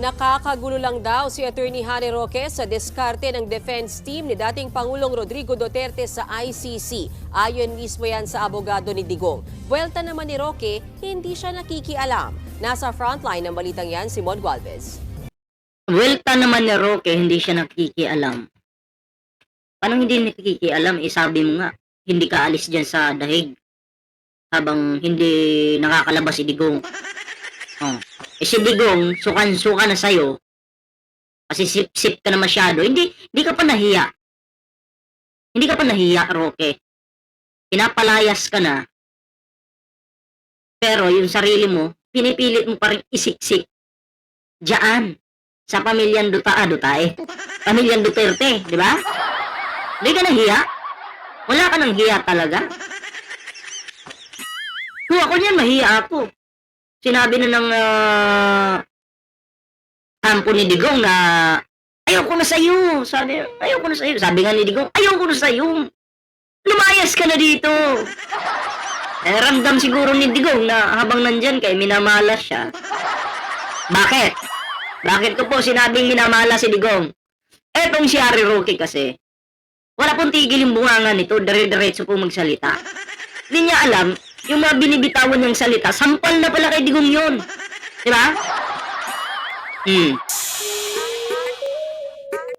Nakakagulo lang daw si Attorney Harry Roque sa diskarte ng defense team ni dating Pangulong Rodrigo Duterte sa ICC. Ayon mismo yan sa abogado ni Digong. Buwelta naman ni Roque, hindi siya nakikialam. Nasa frontline ng balitang yan si Mon Gualvez. Welta naman ni Roque, hindi siya nakikialam. Paano hindi nakikialam? Sabi mo nga, hindi ka alis dyan sa dahig habang hindi nakakalabas si Digong. Oh. Si Digong, sukan-suka na sa'yo kasi sip-sip ka na masyado. Hindi ka pa nahiya. Hindi ka pa nahiya, Roque. Pinapalayas ka na. Pero yung sarili mo, pinipilit mo pa rin isiksik. Diyan. Sa pamilyang Pamilyang Duterte, di ba? Hindi ka nahiya? Wala ka nang hiya talaga? Kung ako niyan, mahiya ako. Sinabi na ng kampo ni Digong na ayoko na sa'yo. Ayoko na sa'yo. Sabi nga ni Digong, ayoko na sa'yo. Lumayas ka na dito. Ramdam siguro ni Digong na habang nandyan kay minamalas siya. Bakit? Bakit ko po sinabing minamalas si Digong? Etong si Harry Roque kasi, wala pong tigil yung bunganga nito, dire-diretso po magsalita. Hindi niya alam, yung mga binibitawan niyang salita, sampal na pala kay Digong yun. Diba?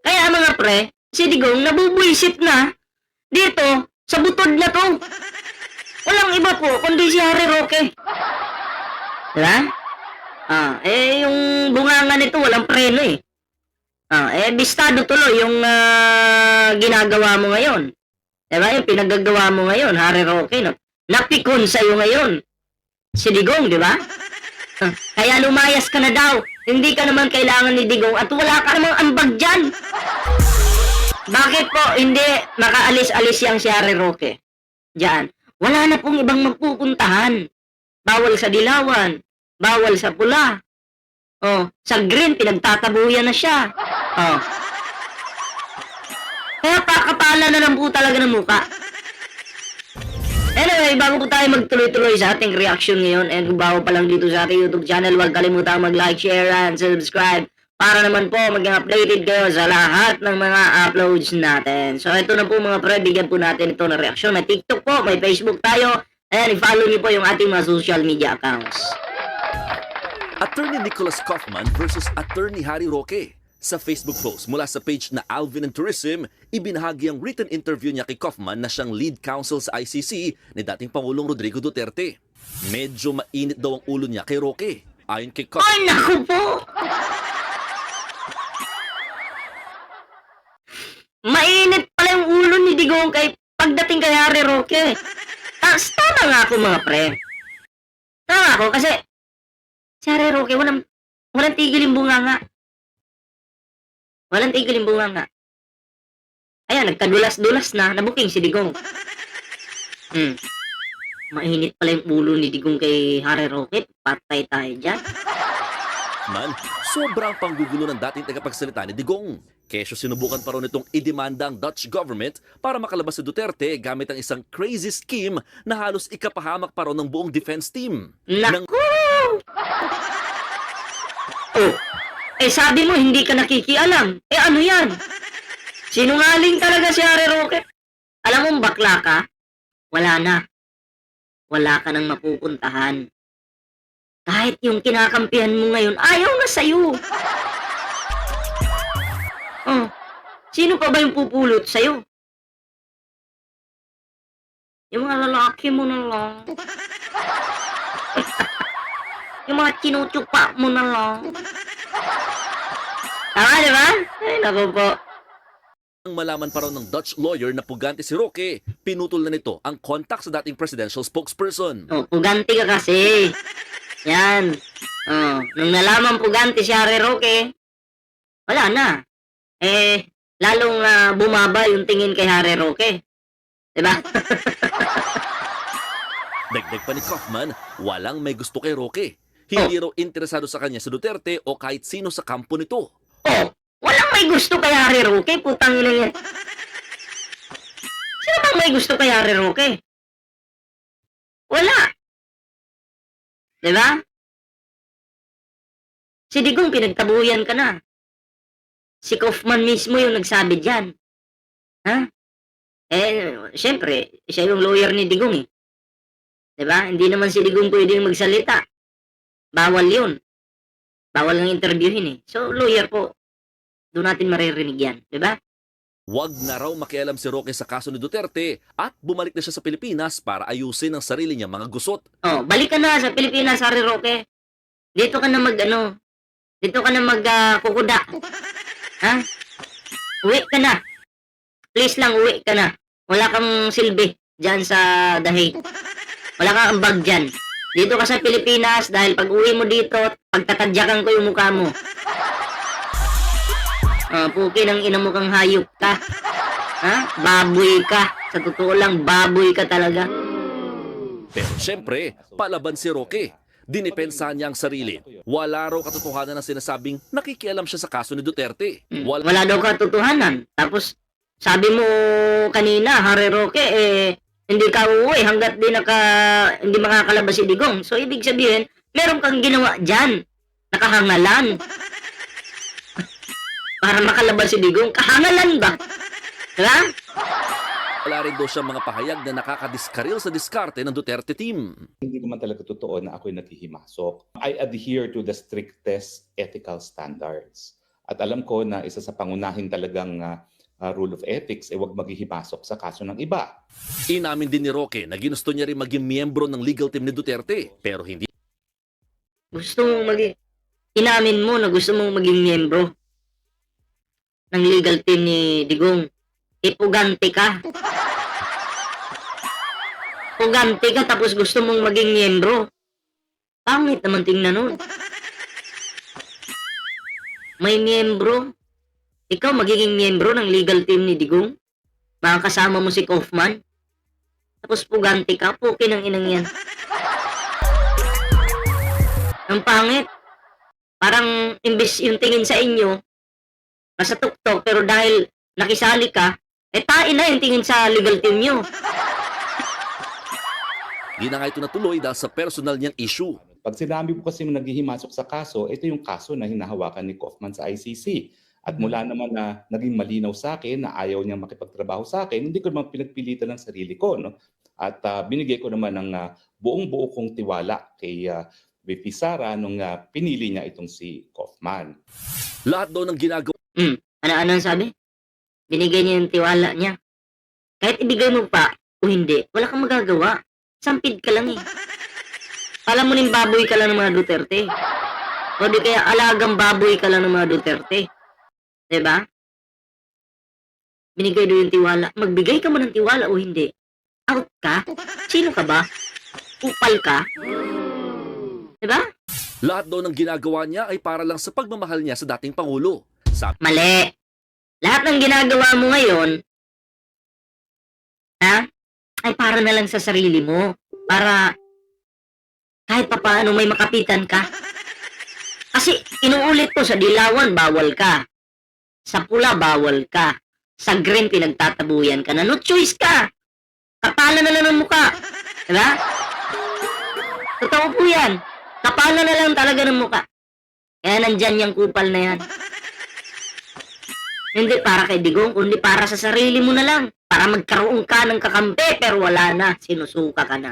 Kaya mga pre, si Digong nabubuisit na dito, sa butod na to. Walang iba po, kundi si Harry Roque. Diba? Yung bunganga nito, walang preno eh. Bistado tuloy yung ginagawa mo ngayon. Diba? Yung pinagagawa mo ngayon, Harry Roque, no? Napikon sa'yo ngayon. Si Digong, di ba? Kaya lumayas ka na daw. Hindi ka naman kailangan ni Digong at wala ka namang ambag dyan. Bakit po hindi makaalis-alis yang si Harry Roque? Diyan. Wala na pong ibang magpupuntahan. Bawal sa dilawan. Bawal sa pula. Sa green, pinagtatabuyan na siya. Kaya pakapala na lang po talaga ng muka. Anyway, bago po tayo magtuloy-tuloy sa ating reaction ngayon, and kung bago pa lang dito sa ating YouTube channel, huwag kalimutan mag-like, share, and subscribe para naman po maging updated kayo sa lahat ng mga uploads natin. So, ito na po mga pre, bigyan po natin ito ng reaction. May TikTok po, may Facebook tayo, and i-follow niyo po yung ating mga social media accounts. Attorney Nicholas Kaufman versus Attorney Harry Roque. Sa Facebook post mula sa page na Alvin and Tourism, ibinahagi ang written interview niya kay Kaufman na siyang lead counsel sa ICC ni dating Pangulong Rodrigo Duterte. Medyo mainit daw ang ulo niya kay Roque. Ayon kay Kaufman, Ay, naku po! Mainit pala yung ulo ni Digong pagdating kay Harry Roque. Tama nga ako mga pre. Tama ako kasi si Harry Roque walang tigil yung bunganga. Walang tigil yung bunganga. Ayan, nagkadulas-dulas na, nabuking si Digong. Mainit pala yung ulo ni Digong kay Harry Roque. Patay tayo dyan. sobrang panggugulo ng dating tagapagsalita ni Digong. Kesyo sinubukan pa rin itong idemanda ang Dutch government para makalabas si Duterte gamit ang isang crazy scheme na halos ikapahamak pa rin ng buong defense team. Naku! Sabi mo hindi ka nakikialam. Ano yan? Sinungaling talaga si Harry Roque. Alam mo bakla ka? Wala na. Wala ka nang mapupuntahan. Kahit yung kinakampihan mo ngayon, ayaw na sa'yo. Sino pa ba yung pupulot sa'yo? Yung mga lalaki mo na lang. Yung mga tinutupa mo na lang. Tama, di ba? Ay, naku po. Ang malaman pa raw ng Dutch lawyer na pugante si Roque, pinutol na nito ang contact sa dating presidential spokesperson. Pugante ka kasi. Yan. Nung nalaman pugante si Harry Roque, wala na. Lalong bumaba yung tingin kay Harry Roque. Diba? Dagdag pa ni Kaufman, walang may gusto kay Roque. Hindi raw interesado sa kanya si Duterte o kahit sino sa kampo nito. Walang may gusto kay Harry Roque, putang ina yan. Sino bang may gusto kay Harry Roque? Wala. Diba? Si Digong, pinagtabuyan ka na. Si Kaufman mismo yung nagsabi dyan. Ha? Siyempre, siya yung lawyer ni Digong eh. Diba? Hindi naman si Digong pwedeng magsalita. Bawal yun. Bawal ng interviewin eh. So, lawyer po. Doon natin maririnig yan. Diba? Huwag na raw makialam si Roque sa kaso ni Duterte at bumalik na siya sa Pilipinas para ayusin ang sarili niyang mga gusot. Oh, balik ka na sa Pilipinas, Harry Roque. Dito ka na dito ka na kukuda. Ha? Uwi ka na. Please lang, uwi ka na. Wala kang silbi dyan sa dahig. Wala kang ambag dyan. Dito ka sa Pilipinas dahil pag uwi mo dito, pagtatadyakan ko yung mukha mo. Puki ng ina mo kang hayop ka. Ha? Baboy ka. Sa totoo lang, baboy ka talaga. Pero syempre, palaban si Roque. Dinipensahan niya ang sarili. Wala raw katotohanan na sinasabing nakikialam siya sa kaso ni Duterte. Wala daw katotohanan. Tapos, sabi mo kanina, Harry Roque, hindi ka uuwi hanggat hindi makakalabas si Digong. So, ibig sabihin, meron kang ginawa dyan. Nakahangalan. Para makalabas si Digong, kahangalan ba? Diba? Wala rin daw siyang mga pahayag na nakakadiskaril sa diskarte ng Duterte team. Hindi naman talaga totoo na ako'y naghihimasok. I adhere to the strictest ethical standards. At alam ko na isa sa pangunahin talagang rule of ethics ay huwag maghihimasok sa kaso ng iba. Inamin din ni Roque na ginusto niya rin maging miyembro ng legal team ni Duterte pero hindi. Inamin mo na gusto mong maging miyembro ng legal team ni Digong. Pugante ka. Pugante ka tapos gusto mong maging miyembro. Pangit naman tingnan nun. May miyembro. Ikaw magiging miyembro ng legal team ni Digong. Makakasama mo si Kaufman. Tapos pugante ka. Pukin ang inang yan. Ang pangit. Parang imbes yung tingin sa inyo, nasa tuktok, pero dahil nakisali ka, tain na yung tingin sa legal team nyo. Di na nga ito natuloy dahil sa personal niyang issue. Pag sinabi ko kasi naghihimasok sa kaso, ito yung kaso na hinahawakan ni Kaufman sa ICC. At mula naman na naging malinaw sa akin na ayaw niyang makipagtrabaho sa akin, hindi ko naman pinagpilitan ng sarili ko. No? At binigay ko naman ng buong-buo kong tiwala kay VP Sara nung pinili niya itong si Kaufman. Lahat daw ng ginagawa Ano sabi? Binigay niya yung tiwala niya. Kahit ibigay mo pa o hindi, wala kang magagawa. Sampid ka lang eh. Alam mo ning baboy ka lang ng mga Duterte. O di kaya alagang baboy ka lang ng mga Duterte. Diba? Binigay doon yung tiwala. Magbigay ka mo ng tiwala o hindi. Out ka? Sino ka ba? Upal ka? Diba? lahat daw ng ginagawa niya ay para lang sa pagmamahal niya sa dating Pangulo. Mali. Lahat ng ginagawa mo ngayon, ay para na lang sa sarili mo. Para kahit pa paano may makapitan ka. Kasi inuulit ko, sa dilawan, bawal ka. Sa pula, bawal ka. Sa green, pinagtatabuyan ka na. No choice ka. Kapalan na lang ng muka. Diba? Totoo po yan. Kapalan na lang talaga ng muka. Kaya nandyan yung kupal na yan. Hindi para kay Digong, kundi para sa sarili mo na lang. Para magkaroon ka ng kakampi, pero wala na. Sinusuka ka na.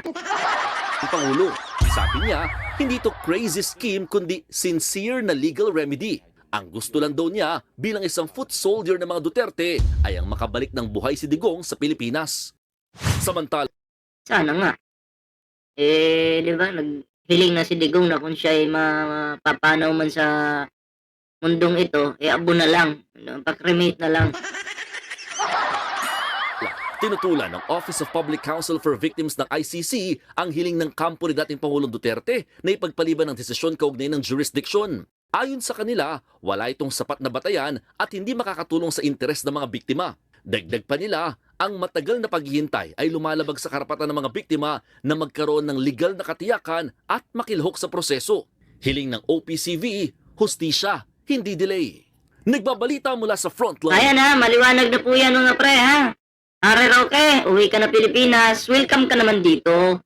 Ang Pangulo, sabi niya, hindi ito crazy scheme kundi sincere na legal remedy. Ang gusto lang daw niya bilang isang foot soldier ng mga Duterte ay ang makabalik ng buhay si Digong sa Pilipinas. Samantala, Sana nga. Di ba, naghiling na si Digong na kung siya ay mapapanaw man sa mundong ito, abo na lang. Pakremate na lang. tinutulan ng Office of Public Counsel for Victims ng ICC ang hiling ng kampo ni dating Pangulong Duterte na ipagpaliban ng desisyon kaugnay ng jurisdiction. Ayon sa kanila, wala itong sapat na batayan at hindi makakatulong sa interes ng mga biktima. Dagdag pa nila, ang matagal na paghihintay ay lumalabag sa karapatan ng mga biktima na magkaroon ng legal na katiyakan at makilhok sa proseso. Hiling ng OPCV, hustisya, hindi delay. Nagbabalita mula sa frontline. Kaya na, maliwanag na po yan mga pre, ha? Harry Roque, uwi ka na Pilipinas, welcome ka naman dito.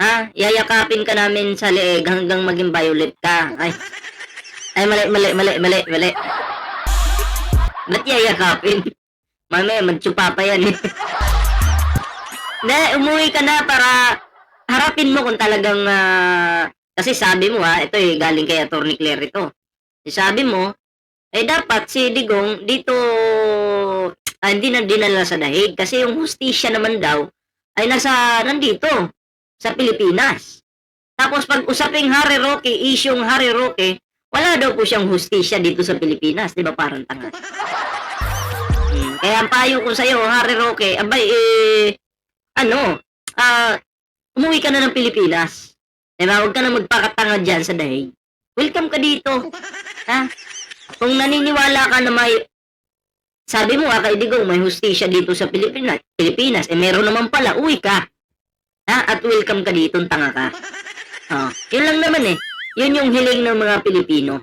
Ha? Yayakapin ka namin sa leeg hanggang maging violet ka. Ay, Ay, mali. Ba't yayakapin? Mamaya, magtsupa pa yan eh. Hindi, umuwi ka na para harapin mo kung talagang, kasi sabi mo ito galing kay Atty. Claire ito. Sabi mo, dapat si Digong dito, hindi na dinala sa dahig kasi yung hustisya naman daw ay nandito, sa Pilipinas. Tapos pag usaping Harry Roque, isyong Harry Roque, wala daw po siyang hustisya dito sa Pilipinas. Di ba parang tanga? Kaya ang payo ko sa'yo, Harry Roque, umuwi ka na ng Pilipinas. Diba? Huwag ka na magpakatanga dyan sa dahig. Welcome ka dito. Ha? Kung naniniwala ka na sabi mo kay Digong, may hustisya dito sa Pilipinas, meron naman pala, uwi ka. Ha? At welcome ka dito, tanga ka. Yun lang naman Yun yung hiling ng mga Pilipino.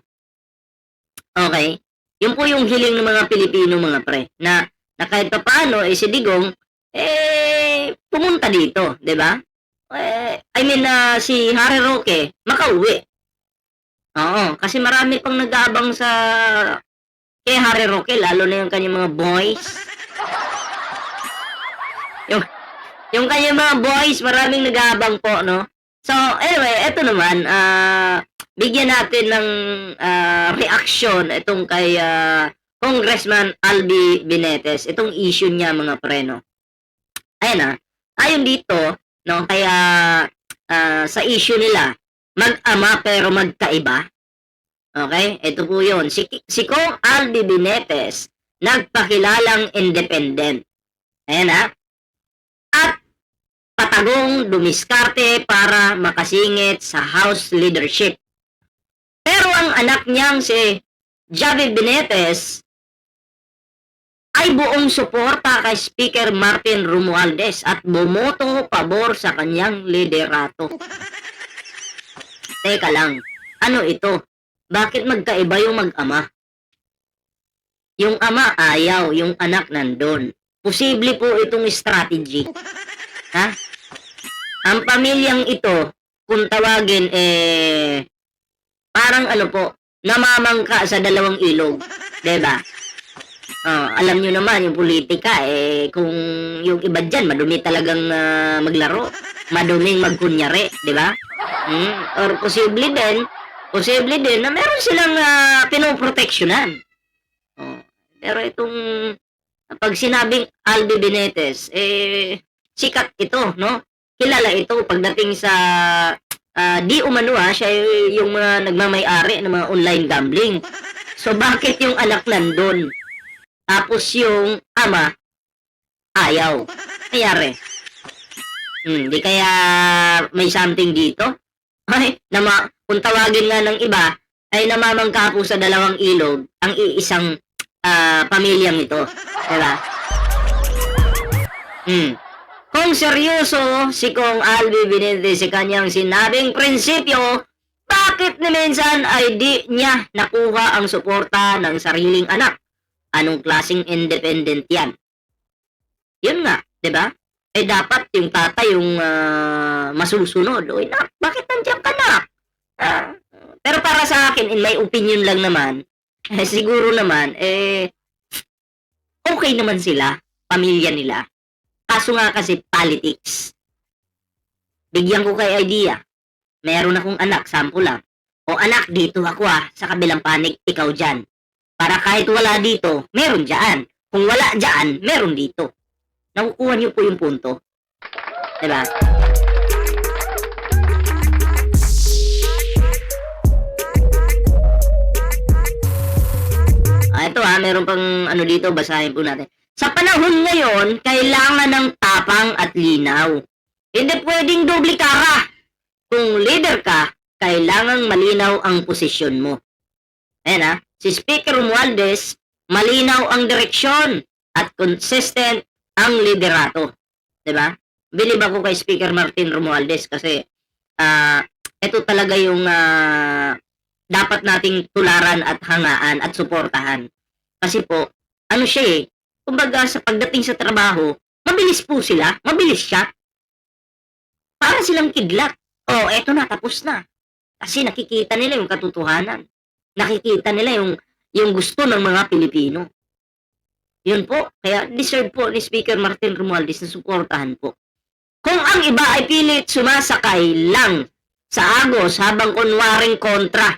Okay? Yun po yung hiling ng mga Pilipino, mga pre, na kahit pa paano, si Digong, pumunta dito, di ba? Si Harry Roque, makauwi. Oo, kasi marami pang nag-aabang kay Harry Roque, lalo na yung kanyang mga boys. yung kanyang mga boys, maraming nag-aabang po, no? So, anyway, eto naman, bigyan natin ng reaksyon itong kay Congressman Albi Benitez, itong issue niya, mga preno. Ayan ayon dito, no, kaya sa issue nila, mag-ama pero magkaiba. Okay? Ito po yun. Si Kong Albi Benitez, nagpakilalang independent. Ayan At patagong dumiskarte para makasingit sa House leadership. Pero ang anak niyang si Javi Benitez ay buong suporta kay Speaker Martin Romualdez at bumoto pabor sa kanyang liderato. Teka lang, ano ito? Bakit magkaiba yung mag-ama? Yung ama ayaw, yung anak nandun. Posible po itong strategy. Ha? Ang pamilyang ito, kung tawagin, parang namamangka sa dalawang ilog. Diba? Alam nyo naman, yung politika, kung yung iba dyan, madumi talagang maglaro. Maduming magkunyari, diba? Or posible din na meron silang pinoproteksyonan. Pero itong, pag sinabing Albi Benitez, sikat ito, no? Kilala ito pagdating sa di umano siya yung mga nagmamay-ari ng mga online gambling. So bakit yung anak nandun? Tapos yung ama ayaw. Kayari. Di kaya may something dito? Ay, kung tawagin nga ng iba, ay namamangka po sa dalawang ilog ang iisang pamilyang ito. Diba? Kung seryoso si Kong Albi Benitez sa kanyang sinabing prinsipyo, bakit ni minsan ay di niya nakuha ang suporta ng sariling anak? Anong klaseng independent yan? Yun nga, diba? Dapat yung tatay yung masusunod. Uy, bakit nandiyan ka na? Pero para sa akin, in my opinion lang naman, siguro naman, okay naman sila, pamilya nila. Kaso nga kasi politics. Bigyan ko kay idea. Meron akong anak, sample lang. O anak, dito ako sa kabilang panig, ikaw dyan. Para kahit wala dito, meron dyan. Kung wala dyan, meron dito. Nakukuha niyo po yung punto. Diba? Ito meron pang dito, basahin po natin. Sa panahon ngayon, kailangan ng tapang at linaw. Hindi pwedeng doble kara. Kung leader ka, kailangang malinaw ang posisyon mo. Ayan si Speaker Romualdez, malinaw ang direksyon at consistent ang liderato. Diba? Bilib ako kay Speaker Martin Romualdez kasi ito talaga yung dapat nating tularan at hangaan at suportahan. Kasi po, siya kumbaga sa pagdating sa trabaho, mabilis po sila, mabilis siya. Para silang kidlat. Eto na, tapos na. Kasi nakikita nila yung katotohanan. nakikita nila yung gusto ng mga Pilipino. Yun po, kaya deserve po ni Speaker Martin Romualdez na suportahan po. Kung ang iba ay pilit sumasakay lang sa Agos habang kunwaring kontra,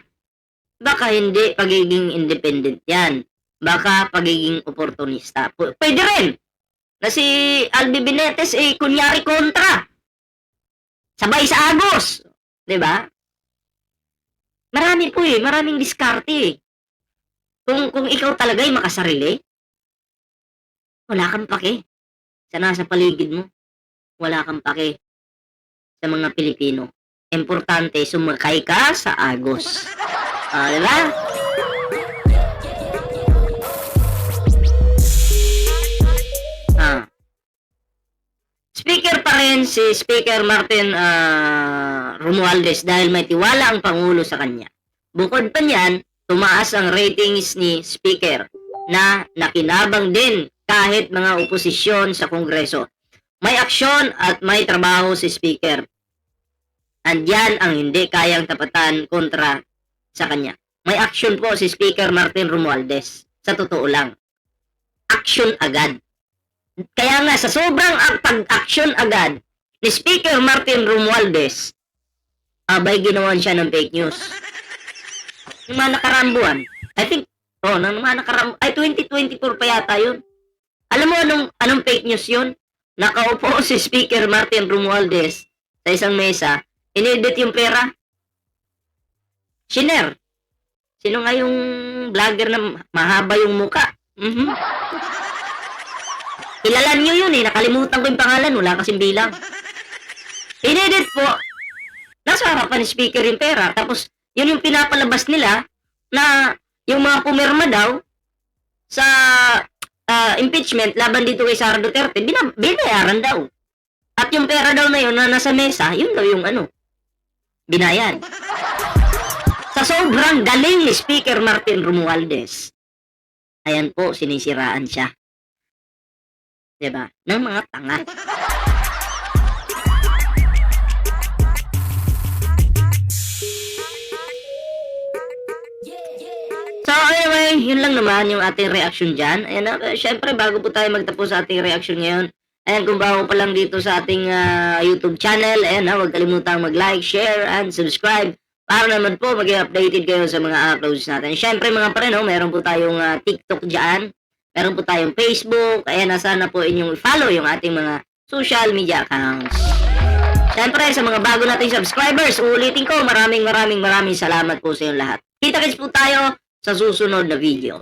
baka hindi pagiging independent yan. Baka pagiging oportunista. Pwede rin na si Albi Benitez kunyari kontra. Sabay sa Agos. Diba? Marami po maraming diskarte Kung ikaw talaga ay makasarili, wala kang pake sa nasa paligid mo. Wala kang pake sa mga Pilipino. Importante, sumakay ka sa Agos. Diba? Speaker pa rin si Speaker Martin Romualdez dahil may tiwala ang Pangulo sa kanya. Bukod pa niyan, tumaas ang ratings ni Speaker na nakinabang din kahit mga oposisyon sa Kongreso. May aksyon at may trabaho si Speaker. Andyan ang hindi kayang tapatan kontra sa kanya. May aksyon po si Speaker Martin Romualdez. Sa totoo lang. Aksyon agad. Kaya nga, sa sobrang pag-action agad ni Speaker Martin Romualdez, abay ginawan siya ng fake news. Yung mga nakaraang buwan, I think, ng mga nakaraang, 2024 pa yata yun. Alam mo anong fake news yun? Nakaupo si Speaker Martin Romualdez sa isang mesa, inedit yung pera. Shiner. Sino nga yung vlogger na mahaba yung muka? Kilalan nyo yun nakalimutan ko yung pangalan, wala kasing bilang. Inedit po, nasa harapan ni Speaker yung pera, tapos yun yung pinapalabas nila na yung mga pumirma daw sa impeachment laban dito kay Sara Duterte, binayaran daw. At yung pera daw na yun na nasa mesa, yun daw yung binayad. Sa sobrang galing ni Speaker Martin Romualdez, ayan po, sinisiraan siya. Diba? Ng mga tanga. So anyway, yun lang naman yung ating reaction dyan. Ayan, syempre bago po tayo magtapos sa ating reaction ngayon, ayan, kung bago pa lang dito sa ating YouTube channel, ayan, huwag kalimutang mag-like, share, and subscribe para naman po maging updated kayo sa mga uploads natin. Syempre mga pare, meron po tayong TikTok dyan. Meron po tayong Facebook. Ayan, sana po inyong follow yung ating mga social media accounts. Siyempre, sa mga bago nating subscribers, ulitin ko, maraming salamat po sa inyong lahat. Kita-kits po tayo sa susunod na video.